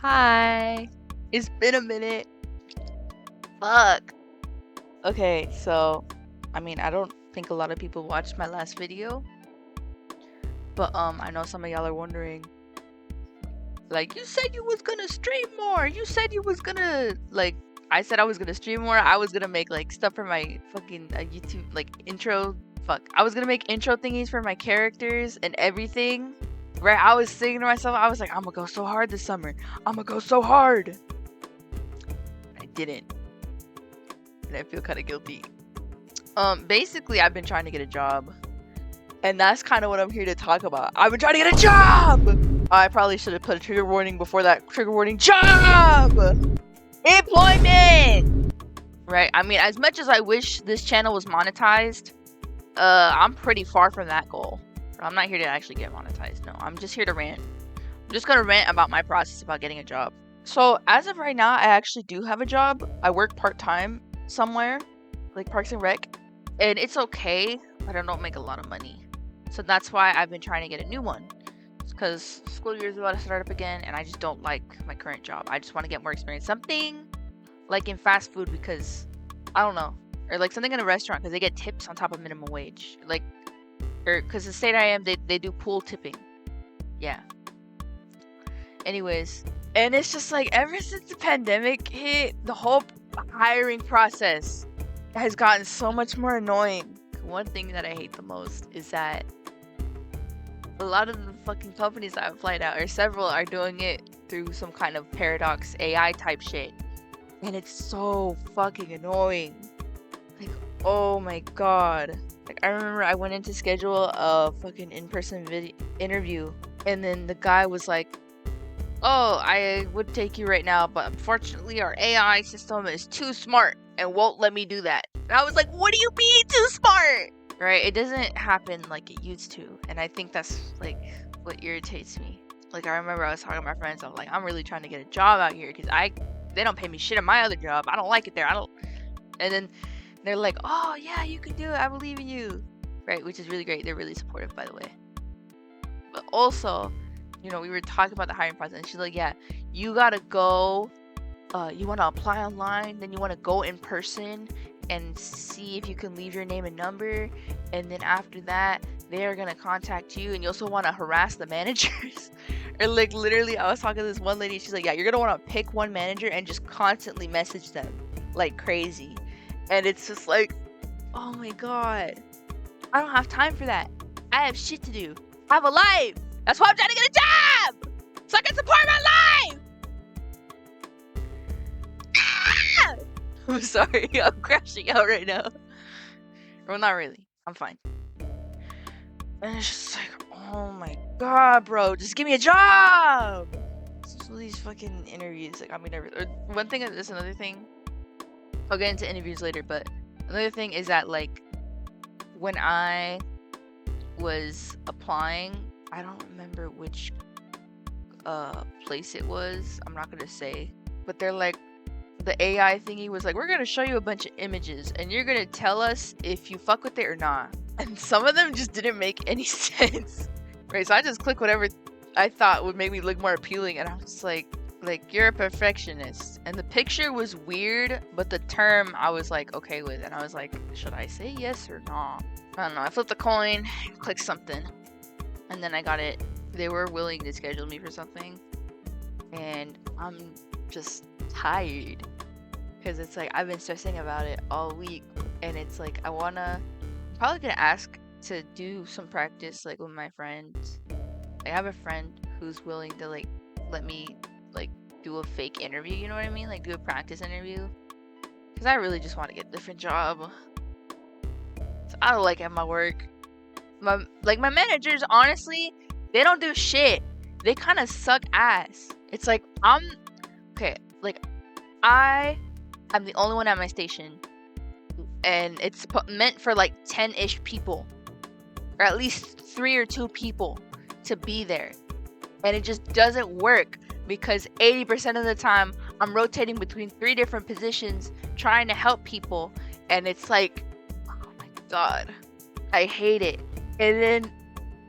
Hi. It's been a minute. Fuck. Okay, so I don't think a lot of people watched my last video, but I know some of y'all are wondering, like, you said you was gonna stream more. You said you was gonna I said I was gonna stream more. I was gonna make like stuff for my fucking YouTube like intro. Fuck. I was gonna make intro thingies for my characters and everything. Right? I was saying to myself, I was like, I'm gonna go so hard this summer. I'm gonna go so hard. I didn't. And I feel kind of guilty. Basically, I've been trying to get a job. And that's kind of what I'm here to talk about. I've been trying to get a job! I probably should have put a trigger warning before that trigger warning. Job! Employment! Right? I mean, as much as I wish this channel was monetized, I'm pretty far from that goal. I'm not here to actually get monetized. No, I'm just here to rant. I'm just gonna rant about my process about getting a job. So, as of right now, I actually do have a job. I work part-time somewhere, like Parks and Rec, and it's okay, but I don't make a lot of money. So that's why I've been trying to get a new one. Because school year is about to start up again, and I just don't like my current job. I just want to get more experience. Something like in fast food, because I don't know, or like something in a restaurant, because they get tips on top of minimum wage. Like, or because the state I am, they do pool tipping. Yeah. Anyways, and it's just like ever since the pandemic hit, the whole hiring process has gotten so much more annoying. One thing that I hate the most is that a lot of the fucking companies I've applied at, or several, are doing it through some kind of paradox AI type shit. And it's so fucking annoying. Like, oh my god. Like, I remember I went in to schedule a fucking in-person interview, and then the guy was like, oh, I would take you right now, but unfortunately our AI system is too smart and won't let me do that. And I was like, what do you mean too smart? Right? It doesn't happen like it used to. And I think that's like what irritates me. Like, I remember I was talking to my friends, I'm like, I'm really trying to get a job out here because they don't pay me shit at my other job. I don't like it there. And then they're like, oh yeah, you can do it. I believe in you. Right? Which is really great. They're really supportive, by the way. But also, you know, we were talking about the hiring process, and she's like, yeah, you gotta go, you wanna apply online, then you wanna go in person and see if you can leave your name and number, and then after that, they're gonna contact you, and you also wanna harass the managers. Or like, literally, I was talking to this one lady, she's like, yeah, you're gonna wanna pick one manager and just constantly message them like crazy. And it's just like, oh my god, I don't have time for that. I have shit to do. I have a life. That's why I'm trying to get a job! So I can support my life! Ah! I'm sorry, I'm crashing out right now. Well, not really. I'm fine. And it's just like, oh my god, bro, just give me a job! So these fucking interviews, like, I mean, one thing is another thing. I'll get into interviews later, but another thing is that, like, when I was applying, I don't remember which place it was. I'm not gonna say. But they're like, the AI thingy was like, we're gonna show you a bunch of images and you're gonna tell us if you fuck with it or not. And some of them just didn't make any sense. Right, so I just clicked whatever I thought would make me look more appealing, and I was just like, you're a perfectionist. And the picture was weird, but the term I was like okay with, and I was like, should I say yes or not? I don't know. I flipped the coin and clicked something. And then I got it. They were willing to schedule me for something. And I'm just tired. Because it's like, I've been stressing about it all week. And it's like, I'm probably going to ask to do some practice, like, with my friends. I have a friend who's willing to, like, let me, like, do a fake interview, you know what I mean? Like, do a practice interview. Because I really just want to get a different job. So I don't like at my work. My managers, honestly, they don't do shit. They kind of suck ass. It's like, I'm the only one at my station, and it's meant for like 10-ish people, or at least 3 or 2 people to be there, and it just doesn't work because 80% of the time I'm rotating between 3 different positions trying to help people, and it's like, oh my god, I hate it. And then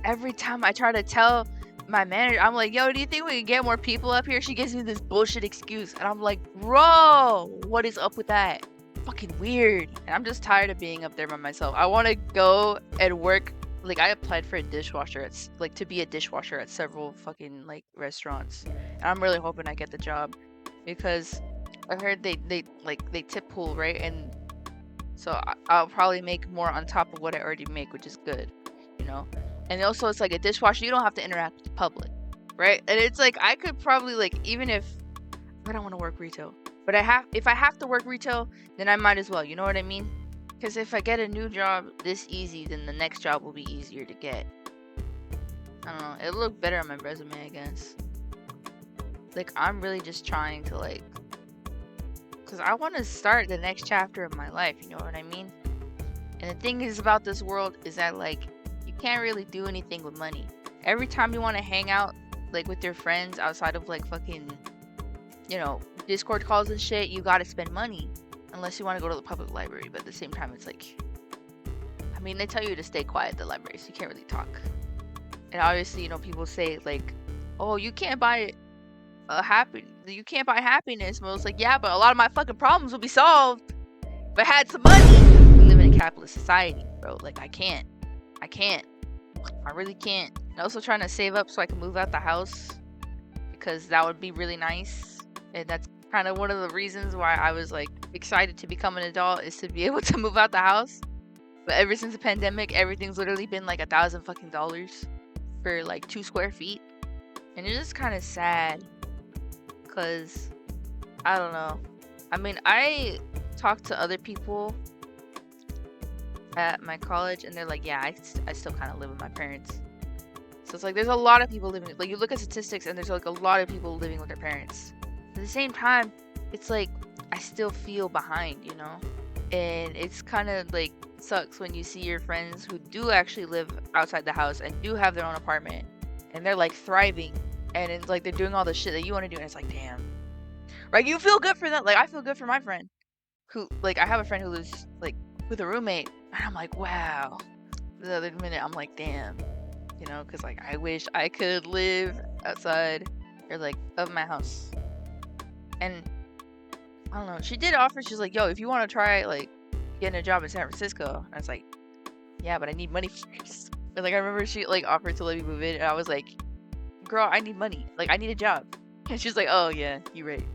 every time I try to tell my manager, I'm like, yo, do you think we can get more people up here? She gives me this bullshit excuse. And I'm like, bro, what is up with that? Fucking weird. And I'm just tired of being up there by myself. I want to go and work. Like, I applied for a dishwasher. It's like to be a dishwasher at several fucking like restaurants. And I'm really hoping I get the job because I heard they tip pool, right? And so I'll probably make more on top of what I already make, which is good, you know? And also, it's like a dishwasher, you don't have to interact with the public, right? And it's like, I could probably, like, even if I don't want to work retail, but if I have to work retail, then I might as well, you know what I mean? Because if I get a new job this easy, then the next job will be easier to get. I don't know, it'll look better on my resume, I guess. Like, I'm really just trying to, like, because I want to start the next chapter of my life, you know what I mean? And the thing is about this world is that, like, you can't really do anything with money. Every time you want to hang out, like, with your friends outside of, like, fucking, you know, Discord calls and shit, you gotta spend money. Unless you want to go to the public library, but at the same time, it's like, I mean, they tell you to stay quiet at the library, so you can't really talk. And obviously, you know, people say, like, oh, you can't buy happiness. But it's like, yeah, but a lot of my fucking problems will be solved if I had some money. We live in a capitalist society, bro. Like, I can't. I really can't. I'm also trying to save up so I can move out the house because that would be really nice. And that's kind of one of the reasons why I was like excited to become an adult, is to be able to move out the house. But ever since the pandemic, everything's literally been like $1,000 fucking dollars for like 2 square feet. And it's just kind of sad because I don't know. I mean, I talked to other people at my college and they're like, yeah, I still kind of live with my parents. So it's like there's a lot of people living, like, you look at statistics and there's like a lot of people living with their parents. At the same time, it's like I still feel behind, you know? And it's kind of like sucks when you see your friends who do actually live outside the house and do have their own apartment and they're like thriving and it's like they're doing all the shit that you want to do, and it's like, damn. Right? You feel good for them. Like, I feel good for my friend who, like, I have a friend who lives like with a roommate and I'm like, wow. The other minute I'm like, damn. You know, because like I wish I could live outside or like of my house. And I don't know, she did offer, she's like, yo, if you want to try like getting a job in San Francisco. And I was like, yeah, but I need money first. But like I remember she like offered to let me move in and I was like, girl, I need money. Like, I need a job. And she's like, oh yeah, you're right.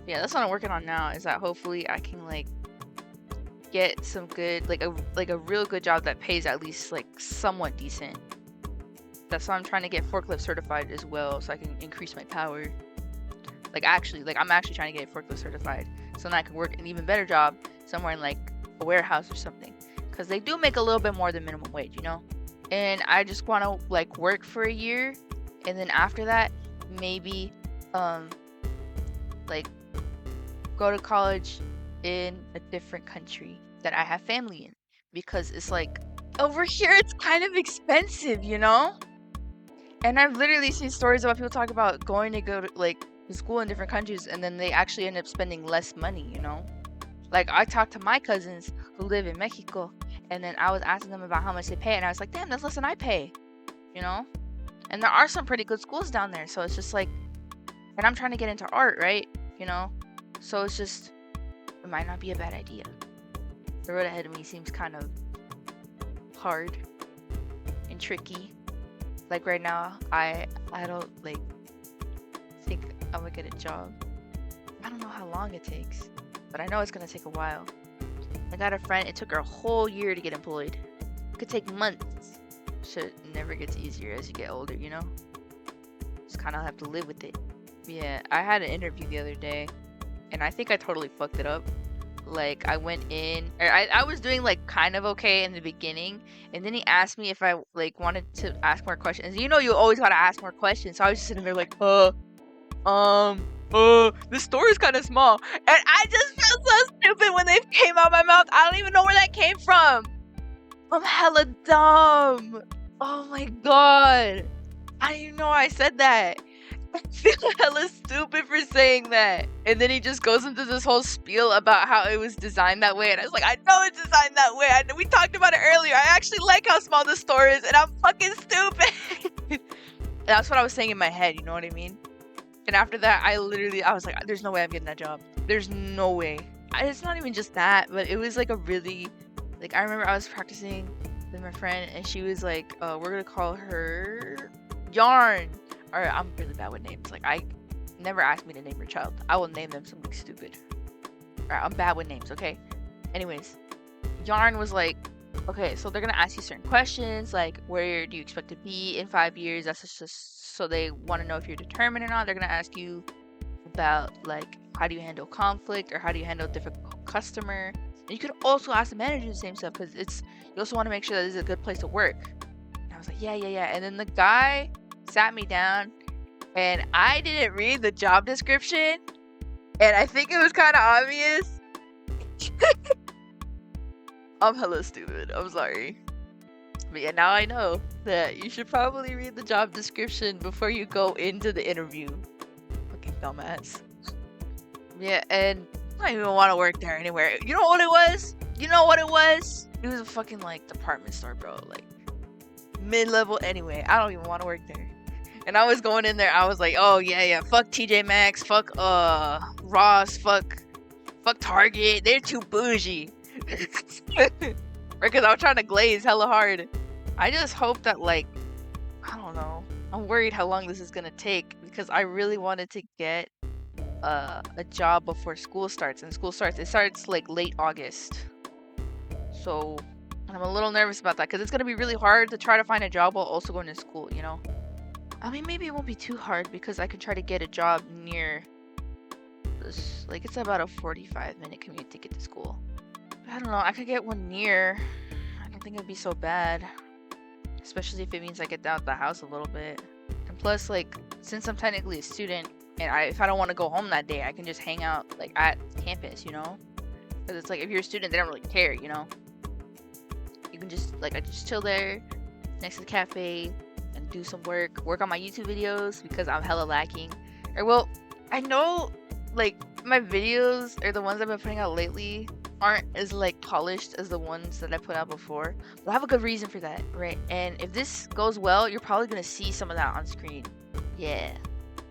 Yeah, that's what I'm working on now, is that hopefully I can like get some good, like a real good job that pays at least like somewhat decent. That's why I'm trying to get forklift certified as well, so I can increase my power. I'm actually trying to get forklift certified so then I can work an even better job somewhere in like a warehouse or something, because they do make a little bit more than minimum wage, you know. And I just want to like work for a year, and then after that maybe like go to college in a different country that I have family in, because it's like over here it's kind of expensive, you know. And I've literally seen stories about people talk about going to go to like to school in different countries and then they actually end up spending less money, you know. Like, I talked to my cousins who live in Mexico, and then I was asking them about how much they pay, and I was like, damn, that's less than I pay, you know. And there are some pretty good schools down there, so it's just like, and I'm trying to get into art, right, you know. So it's just, it might not be a bad idea. The road ahead of me seems kind of hard and tricky. Like right now, I don't like think I'm gonna get a job. I don't know how long it takes, but I know it's gonna take a while. I got a friend, it took her a whole year to get employed. It could take months. Shit never gets easier as you get older, you know? Just kind of have to live with it. Yeah, I had an interview the other day, and I think I totally fucked it up. Like, I went in, or I was doing like kind of okay in the beginning, and then he asked me if I like wanted to ask more questions. You know, you always gotta ask more questions. So I was just sitting there like, this store is kind of small, and I just felt so stupid when they came out my mouth. I don't even know where that came from. I'm hella dumb. Oh my god, I didn't even know I said that. I feel hella stupid for saying that. And then he just goes into this whole spiel about how it was designed that way, and I was like, I know it's designed that way. I know, we talked about it earlier. I actually like how small the store is, and I'm fucking stupid. That's what I was saying in my head, you know what I mean? And after that, I was like, there's no way I'm getting that job. There's no way. It's not even just that, but it was like a really, like, I remember I was practicing with my friend, and she was like, we're gonna call her Yarn. Or I'm really bad with names. Like, I never asked me to name your child. I will name them something stupid. Alright, I'm bad with names, okay? Anyways, Yarn was like, okay, so they're gonna ask you certain questions, like where do you expect to be in 5 years? That's just so they want to know if you're determined or not. They're gonna ask you about like how do you handle conflict or how do you handle a difficult customer. And you could also ask the manager the same stuff because you also want to make sure that this is a good place to work. And I was like, yeah. And then the guy sat me down, and I didn't read the job description, and I think it was kind of obvious. I'm hella stupid. I'm sorry. But yeah, now I know that you should probably read the job description before you go into the interview. Fucking dumbass. Yeah, and I don't even want to work there anywhere. You know what it was? It was a fucking like department store, bro. Like mid-level anyway. I don't even want to work there. And I was going in there, I was like, oh yeah, fuck TJ Maxx, fuck Ross, fuck Target. They're too bougie. Because I was trying to glaze hella hard. I just hope that, like, I don't know. I'm worried how long this is gonna take because I really wanted to get a job before school starts. And it starts like late August. So I'm a little nervous about that because it's gonna be really hard to try to find a job while also going to school, you know? I mean, maybe it won't be too hard because I could try to get a job near this. Like, it's about a 45-minute commute to get to school. I don't know, I could get one near. I don't think it'd be so bad. Especially if it means I get out the house a little bit. And plus, like, since I'm technically a student, and if I don't want to go home that day, I can just hang out, like, at campus, you know? Because it's like, if you're a student, they don't really care, you know? You can just, like, I just chill there, next to the cafe, and do some work on my YouTube videos, because I'm hella lacking. Or, well, I know, like, my videos, or the ones I've been putting out lately, aren't as like polished as the ones that I put out before, but I have a good reason for that, right? And if this goes well, you're probably gonna see some of that on screen. Yeah,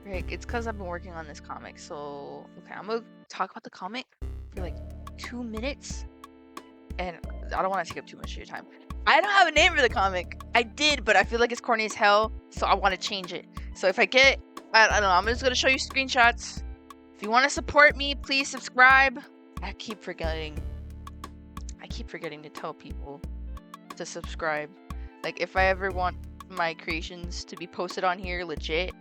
right. It's because I've been working on this comic. So okay, I'm gonna talk about the comic for like 2 minutes, and I don't want to take up too much of your time. I don't have a name for the comic. I did, but I feel like it's corny as hell, so I want to change it. So if I don't know, I'm just gonna show you screenshots. If you want to support me, please subscribe. I keep forgetting to tell people to subscribe. Like, if I ever want my creations to be posted on here legit,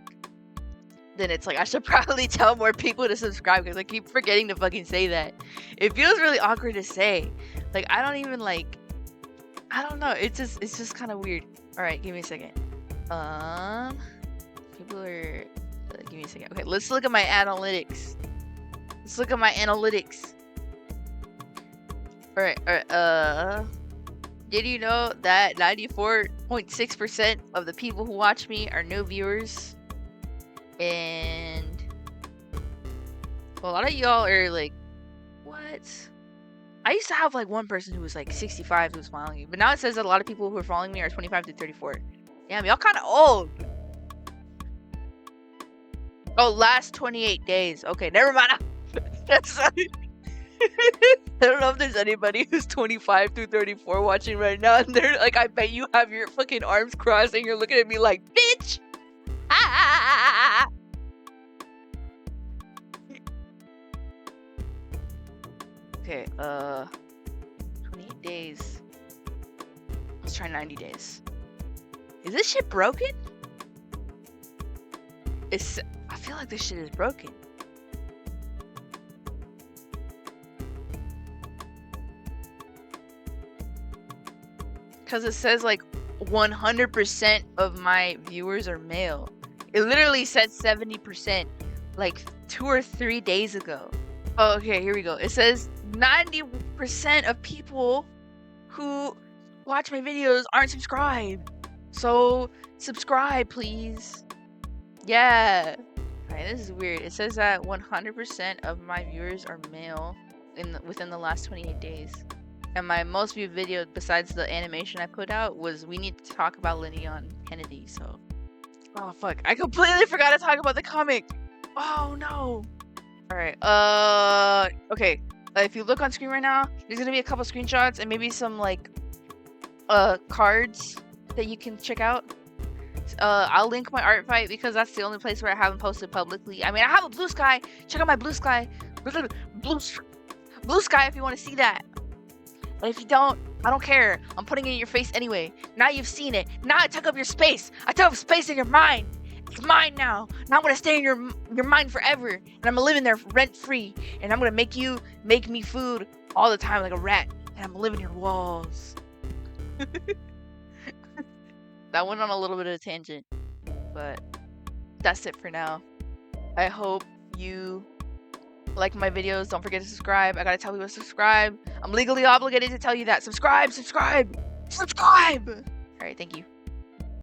then it's like I should probably tell more people to subscribe because I keep forgetting to fucking say that. It feels really awkward to say. Like, I don't even like, I don't know. It's just kind of weird. All right, give me a second. People are. Give me a second. Okay, let's look at my analytics. Alright, did you know that 94.6% of the people who watch me are new viewers? And a lot of y'all are like, what? I used to have like one person who was like 65 who was following me, but now it says that a lot of people who are following me are 25 to 34. Damn, y'all kind of old. Oh, last 28 days. Okay, never mind. I don't know if there's anybody who's 25 through 34 watching right now, and they're like, I bet you have your fucking arms crossed and you're looking at me like, bitch! Ah! Okay, 28 days. Let's try 90 days. Is this shit broken? I feel like this shit is broken. Because it says like 100% of my viewers are male. It literally said 70% like 2 or 3 days ago. Oh, okay, here we go. It says 90% of people who watch my videos aren't subscribed. So subscribe, please. Yeah. Alright, this is weird. It says that 100% of my viewers are male within the last 28 days. And my most viewed video, besides the animation I put out, was we need to talk about Leon Kennedy. So, Oh fuck! I completely forgot to talk about the comic. Oh no! All right. Okay. If you look on screen right now, there's gonna be a couple screenshots and maybe some like cards that you can check out. I'll link my art fight because that's the only place where I haven't posted publicly. I mean, I have a blue sky. Check out my blue sky. Blue sky if you want to see that. And if you don't, I don't care. I'm putting it in your face anyway. Now you've seen it. Now I took up your space. I took up space in your mind. It's mine now. Now I'm gonna stay in your mind forever. And I'm gonna live in there rent free. And I'm gonna make you make me food all the time like a rat. And I'm gonna live in your walls. That went on a little bit of a tangent, but that's it for now. I hope you like my videos. Don't forget to subscribe. I gotta tell people to subscribe. I'm legally obligated to tell you that. Subscribe! Alright, thank you.